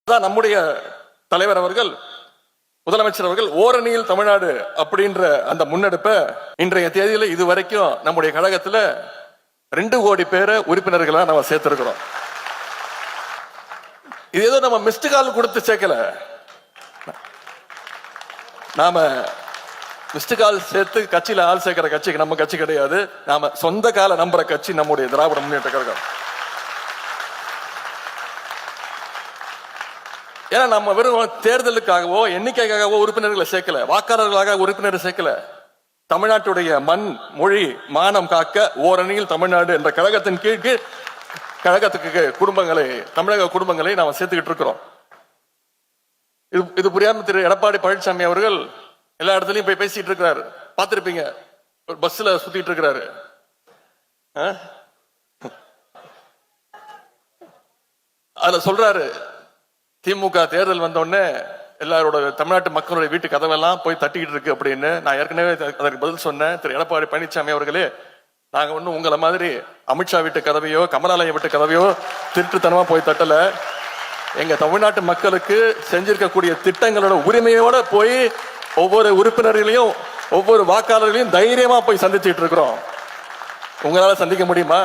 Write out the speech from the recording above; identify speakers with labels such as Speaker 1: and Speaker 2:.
Speaker 1: நம்முடைய தலைவர் அவர்கள், முதலமைச்சர் அவர்கள் ஓரணியில் தமிழ்நாடு அப்படின்ற அந்த முன்னெடுப்ப இன்றைய தேதியில இதுவரைக்கும் நம்முடைய கழகத்துல 2 கோடி பேரை உறுப்பினர்களா நம்ம சேர்த்திருக்கிறோம். இது ஏதோ நம்ம மிஸ்டு கால் கொடுத்து சேர்க்கல, நாம மிஸ்டு கால் சேர்த்து கட்சியில ஆள் சேர்க்கிற கட்சிக்கு நம்ம கட்சி கிடையாது. நாம சொந்த கால நம்புற கட்சி நம்முடைய திராவிட முன்னேற்ற கழகம். ஏன்னா நம்ம வெறும் தேர்தலுக்காகவோ எண்ணிக்கைக்காகவோ உறுப்பினர்களை சேர்க்கல, வாக்காளர்களாக உறுப்பினரை சேர்க்கல. தமிழ்நாட்டுடைய மண், மொழி, மானம் காக்க ஓரணியில் தமிழ்நாடு என்ற கழகத்தின் கீழ் கழகத்துக்கு குடும்பங்களை, தமிழக குடும்பங்களை நாம சேர்த்துக்கிட்டு இருக்கிறோம். இது புரியாம திரு எடப்பாடி பழனிசாமி அவர்கள் எல்லா இடத்துலயும் போய் பேசிட்டு இருக்கிறாரு. பார்த்திருப்பீங்க, ஒரு பஸ்ல சுத்திட்டு இருக்கிறாரு. அதுல சொல்றாரு, திமுக தேர்தல் வந்த உடனே எல்லாரோட தமிழ்நாட்டு மக்களுடைய வீட்டு கதவெல்லாம் போய் தட்டிக்கிட்டு இருக்கு அப்படின்னு. நான் ஏற்கனவே அதற்கு பதில் சொன்னேன். திரு எடப்பாடி பழனிசாமி அவர்களே, நாங்க ஒன்னும் உங்களை மாதிரி அமித்ஷா வீட்டு கதவையோ கமலாலயம் வீட்டு கதவையோ திருட்டுத்தனமா போய் தட்டல. எங்க தமிழ்நாட்டு மக்களுக்கு செஞ்சிருக்கக்கூடிய திட்டங்களோட உரிமையோட போய் ஒவ்வொரு உறுப்பினர்களையும் ஒவ்வொரு வாக்காளர்களையும் தைரியமா போய் சந்திச்சுட்டு இருக்கிறோம். உங்களால சந்திக்க முடியுமா?